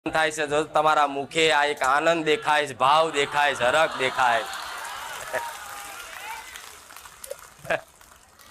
થાય છે, જો તમારા મુખે આ એક આનંદ દેખાય છે, ભાવ દેખાય છે, હરખ દેખાય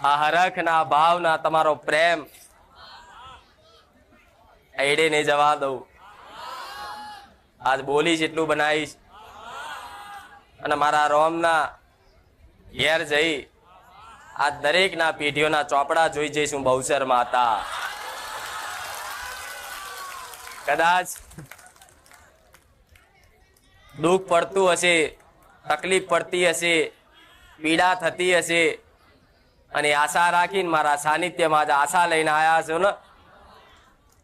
આ હરખ ના ભાવ ના તમારો પ્રેમ એડે નહીં જવા દઉં. આજ બોલીશ એટલું બનાવીશ અને મારા રોમના ઘેર જઈ આ દરેક ના પેઢીઓના ચોપડા જોઈ જઈશ હું બહુસર માતા. કદાચ દુઃખ પડતું હશે, તકલીફ પડતી હશે, પીડા થતી હશે અને આશા રાખીને મારા સાનિધ્યમાં જ આશા લઈને આવ્યા છો ને,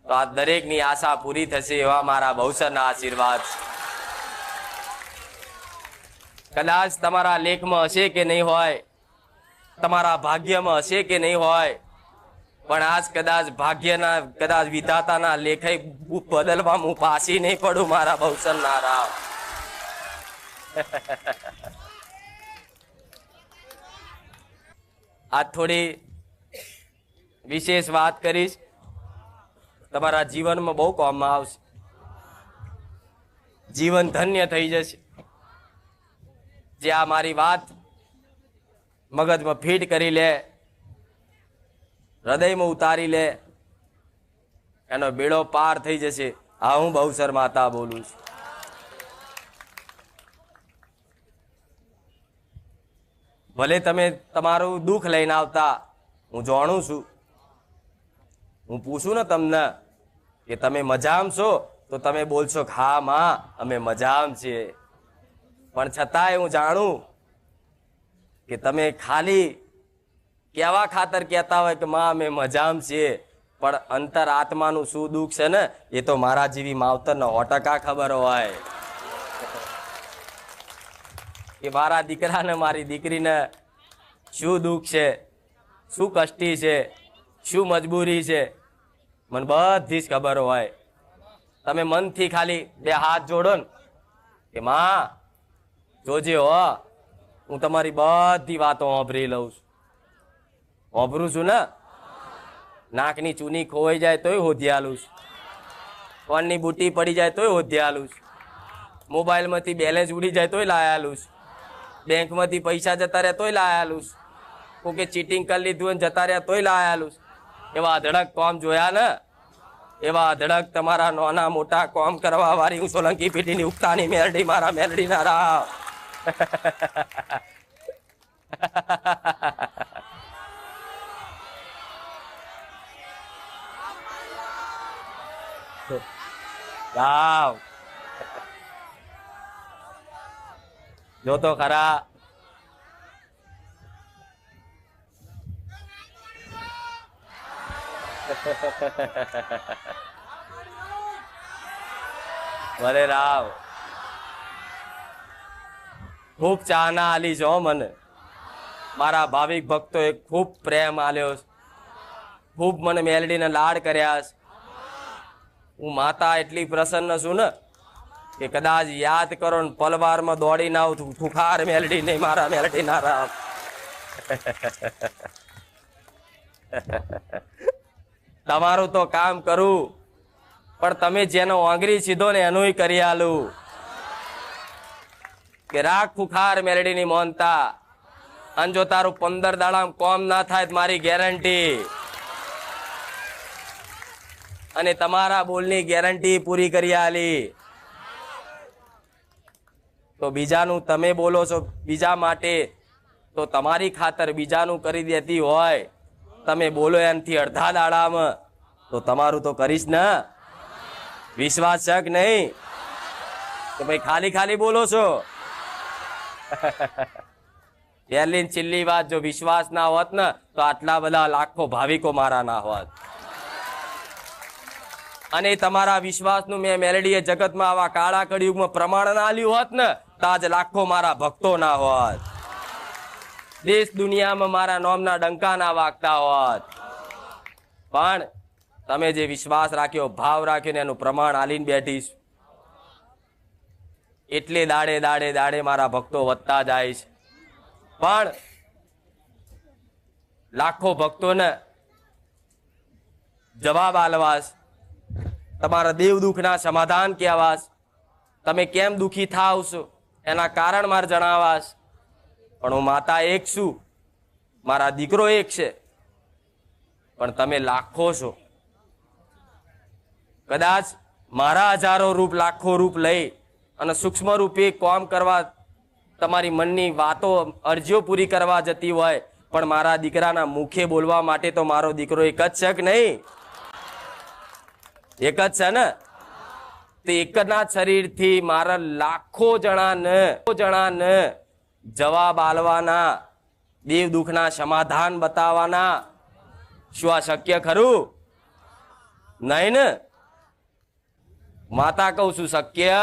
તો આ દરેકની આશા પૂરી થશે એવા મારા બહુસરના આશીર્વાદ. કદાચ તમારા લેખમાં હશે કે નહીં હોય, તમારા ભાગ્યમાં હશે કે નહીં હોય, પણ આજ કદાચ ભાગ્યના કદાચ વિધાતાના લેખે બદલવા હું પાછી નહીં પડું મારા બહુસરના રાવ. આજ થોડી વિશેષ વાત કરીશ, તમારા જીવનમાં બહુ કામમાં આવશે, જીવન ધન્ય થઈ જશે. જે આ મારી વાત મગજમાં ફીટ કરી લે, હૃદયમાં ઉતારી લે, એનો બેડો પાર થઈ જશે. હા, હું બહુસર માતા બોલું છું. ભલે તમે તમારું દુઃખ લઈને આવતા, હું જાણું છું, હું પૂછું ને તમને કે તમે મજામાં છો, તો તમે બોલશો કે હા માં અમે મજામાં છીએ. પણ છતાંય હું જાણું કે તમે ખાલી કેવા ખાતર કહેતા હોય કે માં અમે મજામાં છીએ, પણ અંતર આત્માનું શું દુઃખ છે ને, એ તો મારા જેવી માવતરને 100% ખબર હોય કે મારા દીકરાને મારી દીકરીને શું દુઃખ છે, શું કષ્ટી છે, શું મજબૂરી છે, મને બધી જ ખબર હોય. તમે મનથી ખાલી 2 હાથ જોડો ને કે માં જોજે હો, હું તમારી બધી વાતો સાંભળી લઉં છું. સાંભળું છું ને, નાકની ચૂની ખોવાઈ જાય તોય હોધ્યાલું છું, કોણની બુટી પડી જાય તોય હોધ્યાલું છું, મોબાઈલમાંથી બેલેન્સ ઉડી જાય તોય લાયાલું છું, બેંકમાંથી પૈસા જતા રહ્યા તોય લાયાલું છું, કોકે ચીટિંગ કરી લીધું અને જતા રહ્યા તોય લાયાલું છું. એવા અધડક કોમ જોયા ને, એવા અધડક તમારા નાના મોટા કોમ કરવા વાળી હું સોલંકી પેઢીની ઉગતાની મેલડી મારા મેલડી ના રાવ. જો તો ખરા ભલે રાવ ખૂબ ચાહના આલી છો મને. મારા ભાવિક ભક્તોએ ખૂબ પ્રેમ આલ્યો, ખૂબ મને મેલડીને લાડ કર્યા. હું માતા એટલી પ્રસન્ન છું ને કે કદાચ યાદ કરો ને પલવારમાં દોડી ના આવું, ખુખાર મેલડી નહીં મારા મેલડી ના રામ. તમારું તો કામ કરું, પણ તમે જેનો આંગળી સીધો ને એનું કરી આલું કે રાખ ખુખાર મેલડી ની મોનતા. અને જો તારું 15 દાડા કોમ ના થાય મારી ગેરંટી, અને તમારા બોલની ગેરંટી પૂરી કરી આલી. તો બીજાનું તમે બોલો છો બીજા માટે, તો તમારી ખાતર બીજાનું કરી દેતી હોય, તમે બોલો એનાથી અડધા દાડામાં, તો તમારું તો કરીશ ને. વિશ્વાસ છે કે નહીં કે ભાઈ ખાલી ખાલી બોલો છો? પહેલી છેલ્લી વાત, જો વિશ્વાસ ના હોત ને તો આટલા બધા લાખો ભાવિકો મારા ના હોત. અને તમારા વિશ્વાસનું મેં મેલડીએ જગતમાં આવા કાળા કળિયુગમાં પ્રમાણ ના આલ્યું હોત ને, તો આજ લાખો મારા ભક્તો ના હોત, દેશ દુનિયામાં મારા નામના ડંકા ના વાગતા હોત. પણ તમે જે વિશ્વાસ રાખ્યો, ભાવ રાખ્યો ને એનું પ્રમાણ આલીને બેઠીશ, એટલે દાડે દાડે દાડે મારા ભક્તો વધતા જાય છે. પણ લાખો ભક્તોને જવાબ આલવાસ તમારા દેવ દુઃખના સમાધાન કહેવાસ, તમે કેમ દુઃખી થાવ છો એના કારણ મારે જણાવાસ. પણ હું માતા એક છું, મારા દીકરો એક છે, પણ તમે લાખો છો. કદાચ મારા હજારો રૂપ લાખો રૂપ લઈ અને સૂક્ષ્મ રૂપે કામ કરવા તમારી મનની વાતો અરજીઓ પૂરી કરવા જતી હોય, પણ મારા દીકરાના મુખે બોલવા માટે તો મારો દીકરો એક જ છે કે નહીં? એક જ છે ને? તે એકના શરીરથી મારા લાખો જણાને જવાબ આલવાના, દેવ દુઃખના સમાધાન બતાવવાના. શું આ શક્ય ખરું? નહીં ને? માતા કહું છું શક્ય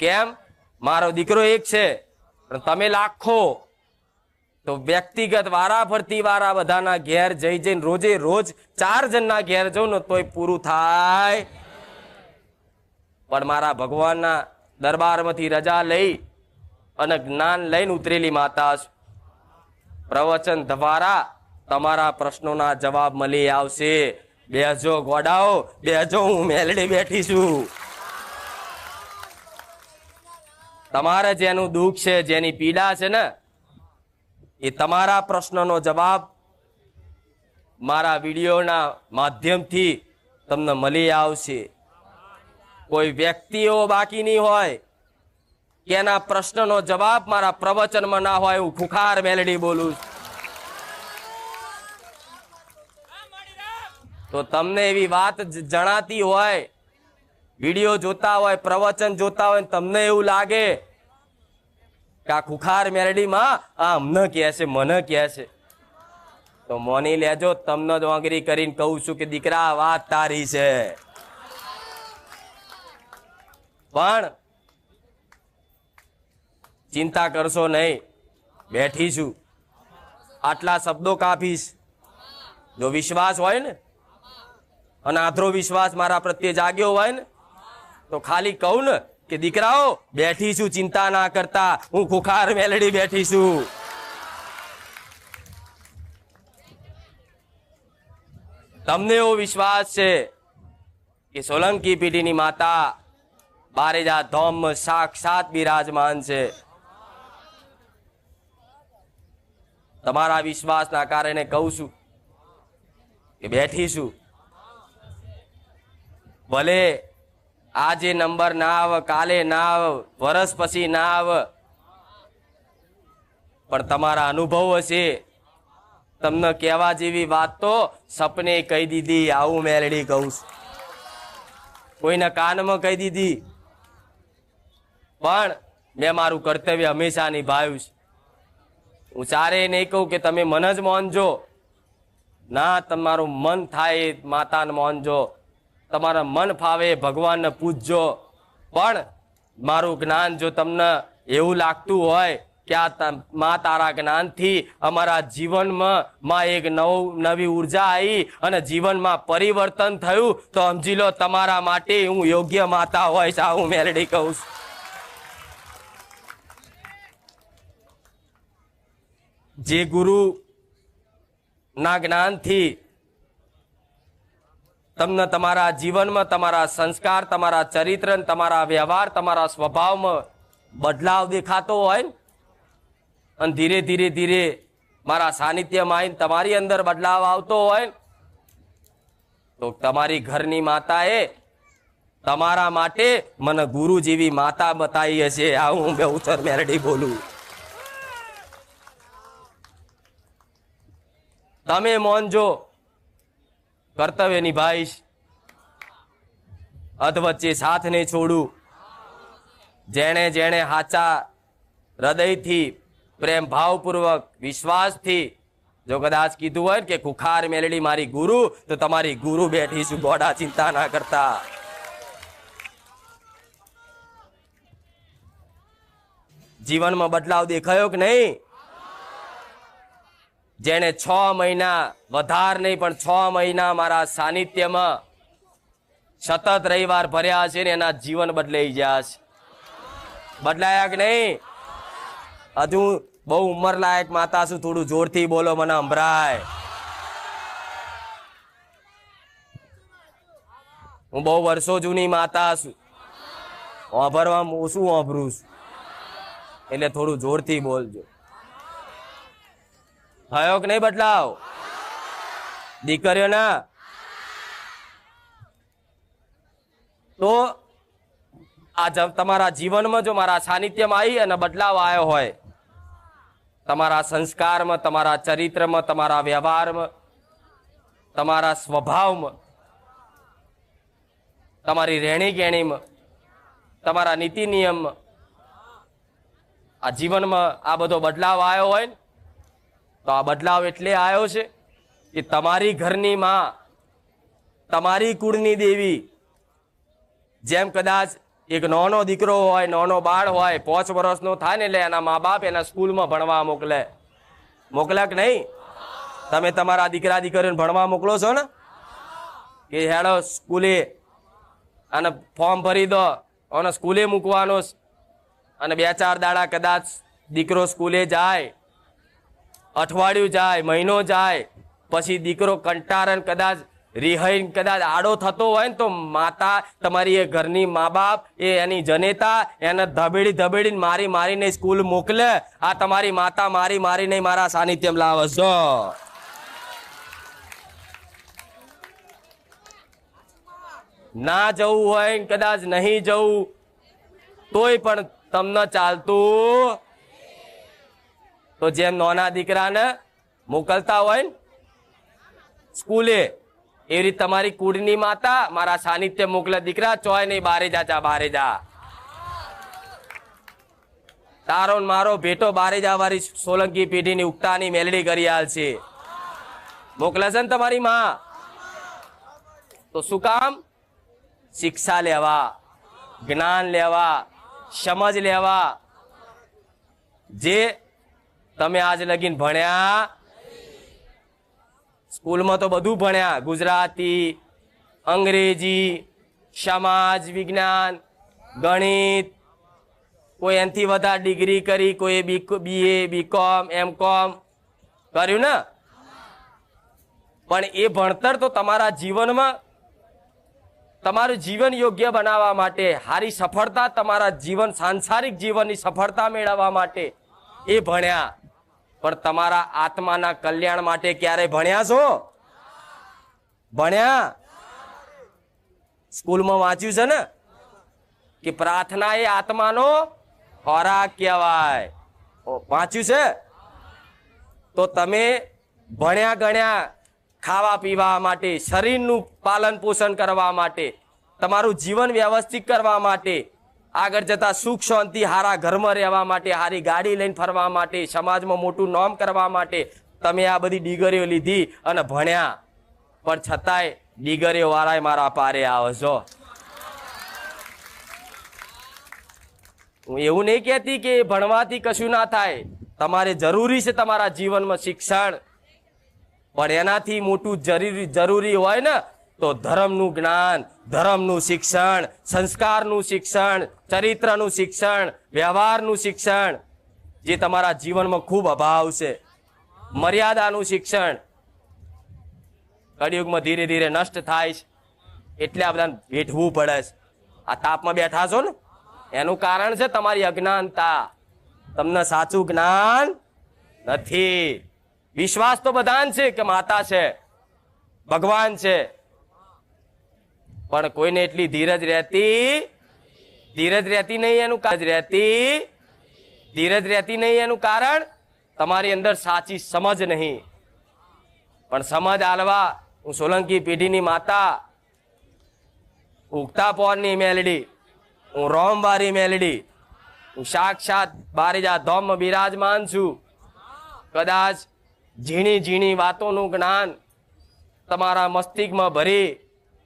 કેમ? મારો દીકરો એક છે પણ તમે લાખો. તો વ્યક્તિગત વારા ફરતી વારા બધાના ઘેર જઈને રોજે રોજ 4 જણના ઘેર જઉં ને તોય પૂરું થાય. પણ મારા ભગવાનના દરબારમાંથી રજા લઈ અને જ્ઞાન લઈને ઉતરેલી માતા છું. પ્રવચન દ્વારા તમારા પ્રશ્નોના જવાબ મળી આવશે. બેહજો ગોડાઓ, બેહજો, હું મેલડી બેઠી છું. તમારે જેનું દુઃખ છે, જેની પીડા છે ને, એ તમારા પ્રશ્નનો જવાબ મારા વિડીયોના માધ્યમથી તમને મળી આવશે. કોઈ વ્યક્તિઓ બાકી નહીં હોય કે એના પ્રશ્નનો જવાબ મારા પ્રવચનમાં ના હોય. હું ખુખાર મેલડી બોલું છું. તો તમને એવી વાત જણાતી હોય, વિડીયો જોતા હોય, પ્રવચન જોતા હોય, તમને એવું લાગે કે આ ખુખાર મેલડીમાં આ અમને કહે છે, મને કહે છે, તો મોની લેજો. તમને જ આંગળી કરીને કહું છું કે દીકરા વાત તારી છે. પણ ચિંતા કરશો નહીં, બેઠી છું. આટલા શબ્દો કાપીશ. જો વિશ્વાસ હોય ને અને આધરો વિશ્વાસ મારા પ્રત્યે જાગ્યો હોય ને તો ખાલી કહું ને કે દીકરાઓ બેઠી છું, ચિંતા ના કરતા, હું ખુખાર મેલડી બેઠી છું. તમને એવો વિશ્વાસ છે કે સોલંકી પેઢીની માતા બારેજા ધામમાં સાક્ષાત બિરાજમાન છે. તમારા વિશ્વાસના કારણે કહું છું કે બેઠી છું. ભલે આજે નંબર ના આવે, કાલે ના આવે, વર્ષ પછી ના આવે, પણ તમારા અનુભવ હશે. તમને કહેવા જેવી વાત તો સપને કહી દીધી, આવું મેલડી કહું છું. કોઈના કાનમાં કહી દીધી, પણ મેં મારું કર્તવ્ય હંમેશા નિભાવ્યું છે. હું ચારેય નહીં કહું કે તમે મન જ માનજો. ના, તમારું મન થાય માતાને માનજો, તમારા મન ફાવે ભગવાનને પૂજજો. પણ મારું જ્ઞાન જો તમને એવું લાગતું હોય કે આ મા તારા જ્ઞાનથી અમારા જીવનમાં એક નવી ઉર્જા આવી અને જીવનમાં પરિવર્તન થયું, તો સમજી લો તમારા માટે હું યોગ્ય માતા હોય છે. હું મેલડી કહું છું. જે ગુરુ ના જ્ઞાનથી તમને તમારા જીવનમાં તમારા સંસ્કાર, તમારા ચરિત્ર, તમારા વ્યવહાર, તમારા સ્વભાવમાં બદલાવ દેખાતો હોય અને ધીરે ધીરે ધીરે મારા સાનિધ્યમાં આવીને તમારી અંદર બદલાવ આવતો હોય, તો તમારી ઘરની માતાએ તમારા માટે મને ગુરુ જેવી માતા બતાવી હશે. આ હું બેઉતર મેરડી બોલું. તમે મોનજો, કર્તવ્ય નિભાઈશ, અધવચ્ચે સાથ નહીં છોડું. જેણે જેણે હાચા હૃદયથી, પ્રેમ ભાવપૂર્વક, વિશ્વાસથી જો કદાચ કીધું હોય કે ખુખાર મેલડી મારી ગુરુ, તો તમારી ગુરુ બેઠી છું. ગોડા, ચિંતા ના કરતા. જીવનમાં બદલાવ દેખાયો કે નહીં? જેને 6 મહિના, વધારે નહીં પણ 6 મહિના મારા સાનિધ્યમાં સતત રવિવાર ભર્યા છે ને એના જીવન બદલાઈ ગયા છે. બદલાયા કે નહીં? હજુ બહુ ઉંમર લાયક માતા છું, થોડું જોરથી બોલો, મને સંભળાય. હું બહુ વર્ષો જૂની માતા છું, વાપરવામાં ઓછું વાપરું છું, એટલે થોડું જોરથી બોલજો. થયો કે નહીં બદલાવ દીકરીઓના? તો આ તમારા જીવનમાં જો મારા સાનિધ્યમાં આવી અને બદલાવ આવ્યો હોય, તમારા સંસ્કારમાં, તમારા ચરિત્રમાં, તમારા વ્યવહારમાં, તમારા સ્વભાવમાં, તમારી રહેણી કહેણીમાં, તમારા નીતિ નિયમમાં, આ જીવનમાં આ બધો બદલાવ આવ્યો હોય ને, તો આ બદલાવ એટલે આવ્યો છે કે તમારી ઘરની માં, તમારી કુળની દેવી, જેમ કદાચ એક નાનો દીકરો હોય, નાનો બાળ હોય, 5 વર્ષનો થાય ને એટલે એના મા બાપ એના સ્કૂલમાં ભણવા મોકલે કે નહીં? તમે તમારા દીકરા દીકરીઓને ભણવા મોકલો છો ને કે હેડો સ્કૂલે અને ફોર્મ ભરી દો અને સ્કૂલે મૂકવાનો, અને 2-4 દાડા કદાચ દીકરો સ્કૂલે જાય, અઠવાડિયું જાય, મહિનો જાય, પછી દીકરો કંટાળન કદાચ રિહાઈ કદાચ આડો થતો હોય ને, તો માતા તમારી એ ઘરની મા બાપ એ એની જનેતા એને ધબેડીને મારીને સ્કૂલ મોકલે. આ તમારી માતા મારીને મારા સાનિધ્યમાં લાવે છો. ના જવું હોય કદાચ નહીં જવું તોય પણ તમને ચાલતું. તો જેમ નાના દીકરાને મોકલતા હોય ને સ્કૂલે, એવી રીતે તમારી કુળની માતા મારા સાનિધ્ય મોકલે, દીકરા ચોય નહીં, બારે જા, બારે જા. તારો મારો ભેટો બારે જા વાળી સોલંકી પેઢીની ઉગતાની મેલડી કરી આલ છે. મોકલે છે ને તમારી માં? તો શું કામ? શિક્ષા લેવા, જ્ઞાન લેવા, સમજ લેવા. જે તમે આજ લગીન ભણ્યા, સ્કૂલમાં તો બધું ભણ્યા, ગુજરાતી, અંગ્રેજી, સમાજ વિજ્ઞાન, ગણિત, કોઈ એનાથી વધારે ડિગ્રી કરી, કોઈ BA, BCom, MCom કર્યું ને. પણ એ ભણતર તો તમારા જીવનમાં તમારું જીવન યોગ્ય બનાવવા માટે, સારી સફળતા, તમારા જીવન સાંસારિક જીવનની સફળતા મેળવવા માટે એ ભણ્યા. પણ તમારા આત્માના કલ્યાણ માટે ક્યારે ભણ્યા છો? ભણ્યા? સ્કૂલમાં વાંચ્યું છે ને કે પ્રાર્થના એ આત્માનો ખોરાક કહેવાય. વાંચ્યું છે? તો તમે ભણ્યા ગણ્યા ખાવા પીવા માટે, શરીરનું પાલન પોષણ કરવા માટે, તમારું જીવન વ્યવસ્થિત કરવા માટે, આગળ જતા સુખ શાંતિ, હારા ઘરમાં રહેવા માટે, હારી ગાડી લઈને ફરવા માટે, સમાજમાં મોટું નામ કરવા માટે તમે આ બધી ડિગ્રીઓ લીધી અને ભણ્યા. પણ છતાંય ડિગ્રીઓ વાળા મારા પારે આવે છો. હું એવું નહીં કહેતી કે ભણવાથી કશું ના થાય, તમારે જરૂરી છે તમારા જીવનમાં શિક્ષણ. પણ એનાથી મોટું જરૂરી હોય ને તો ધર્મનું જ્ઞાન, ધર્મનું શિક્ષણ, સંસ્કારનું શિક્ષણ, ચરિત્રનું શિક્ષણ, વ્યવહારનું શિક્ષણ, જે તમારા જીવનમાં ખૂબ અભાવ છે. મર્યાદાનું શિક્ષણ કળિયુગમાં ધીરે ધીરે નષ્ટ થાય છે, એટલે આ બધાને વેઠવું પડે છે. આ તાપમાં બેઠા છો ને એનું કારણ છે તમારી અજ્ઞાનતા. તમને સાચું જ્ઞાન નથી. વિશ્વાસ તો બધાને છે કે માતા છે, ભગવાન છે, પણ કોઈને એટલી ધીરજ રહેતી નહીં. એનું કારણ તમારી અંદર સાચી સમજ નહીં. પણ સમજ આલવા હું સોલંકી પેઢીની માતા, ઉગતા પોરની મેલડી, હું રોમવારી મેલડી, હું સાક્ષાત બારેજા ધામમાં બિરાજમાન છું. કદાચ ઝીણી ઝીણી વાતોનું જ્ઞાન તમારા મસ્તિષ્કમાં ભરી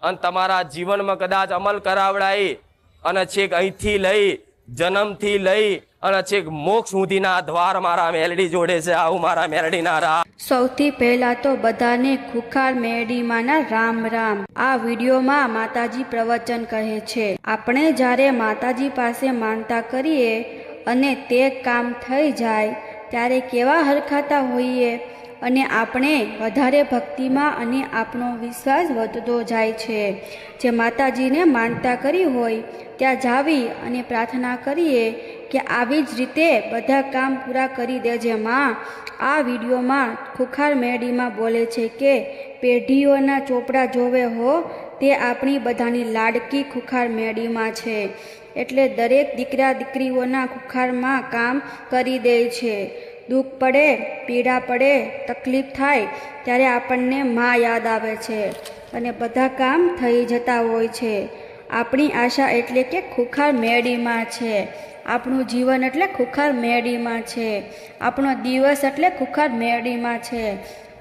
અને તમારા જીવનમાં કદાચ અમલ કરાવડાવી અને છેક અહીંથી લઈ, જન્મથી લઈ અને છેક મોક્ષ સુધીના દ્વાર મારા મેલડી જોડે છે. આવું મારા મેલડીના રામ. સૌથી પહેલા તો બધાને ખુખાર મેરડીમાંના રામ રામ. આ વિડીયોમાં માતાજી પ્રવચન કહે છે. આપણે જ્યારે માતાજી પાસે માનતા કરીએ અને તે કામ થઈ જાય ત્યારે કેવા હરખાતા હોઈએ અને આપણે વધારે ભક્તિમાં અને આપણો વિશ્વાસ વધતો જાય છે. જે માતાજીને માનતા કરી હોય ત્યાં જાવી અને પ્રાર્થના કરીએ કે આવી જ રીતે બધા કામ પૂરા કરી દેજે માં. આ વિડીયોમાં ખુખાર મેરડીમાં બોલે છે કે પેઢીઓના ચોપડા જોવે હો તે આપણી બધાની લાડકી ખુખાર મેરડીમાં છે. એટલે દરેક દીકરા દીકરીઓના ખુખારમાં કામ કરી દે છે. દુઃખ પડે, પીડા પડે, તકલીફ થાય ત્યારે આપણને માં યાદ આવે છે અને બધા કામ થઈ જતા હોય છે. આપણી આશા એટલે કે ખુખાર મેરડીમાં છે. આપણું જીવન એટલે ખુખાર મેરડીમાં છે. આપણો દિવસ એટલે ખુખાર મેરડીમાં છે.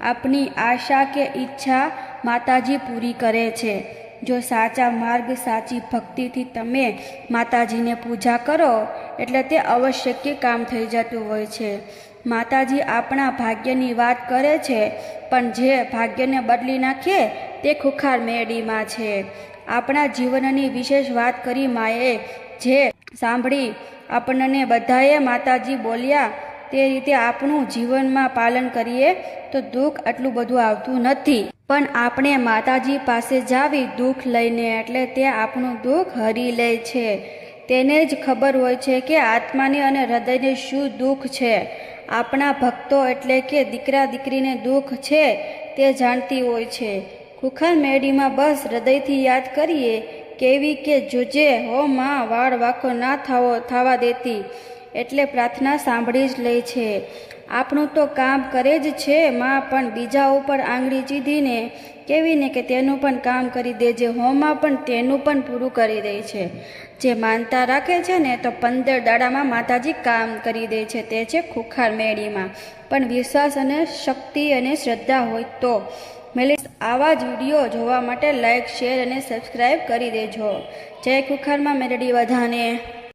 આપણી આશા કે ઈચ્છા માતાજી પૂરી કરે છે. જો સાચા માર્ગ, સાચી ભક્તિથી તમે માતાજીને પૂજા કરો એટલે તે અવશ્ય કામ થઈ જતું હોય છે. માતાજી આપણા ભાગ્યની વાત કરે છે, પણ જે ભાગ્યને બદલી નાખે તે ખુખાર મેરડીમાં છે. આપણા જીવનની વિશેષ વાત કરી માએ જે સાંભળી આપણને બધાએ માતાજી બોલ્યા તે રીતે આપણું જીવનમાં પાલન કરીએ તો દુઃખ આટલું બધું આવતું નથી. પણ આપણે માતાજી પાસે જાવી દુઃખ લઈને એટલે તે આપણું દુઃખ હરી લે છે. તેને જ ખબર હોય છે કે આત્માને અને હૃદયને શું દુઃખ છે. આપણા ભક્તો એટલે કે દીકરા દીકરીને દુઃખ છે તે જાણતી હોય છે. ખુખાર મેરડીમાં બસ હૃદયથી યાદ કરીએ કેવી કે જોજે હો માં વાળ વાંકો ના થવા દેતી. એટલે પ્રાર્થના સાંભળી જ લે છે. આપણું તો કામ કરે જ છે માં, પણ બીજા ઉપર આંગળી ચીધીને કેવીને કે તેનું પણ કામ કરી દેજે હોમાં પણ તેનું પણ પૂરું કરી દે છે. જે માનતા રાખે છે ને તો 15 દાડામાં માતાજી કામ કરી દે છે. તે છે ખુખાર મેરડીમાં. પણ વિશ્વાસ અને શક્તિ અને શ્રદ્ધા હોય તો. આવા જ વિડીયો જોવા માટે લાઈક, શેર અને સબસ્ક્રાઈબ કરી દેજો. જય ખુખારમાં મેરડી બધાને.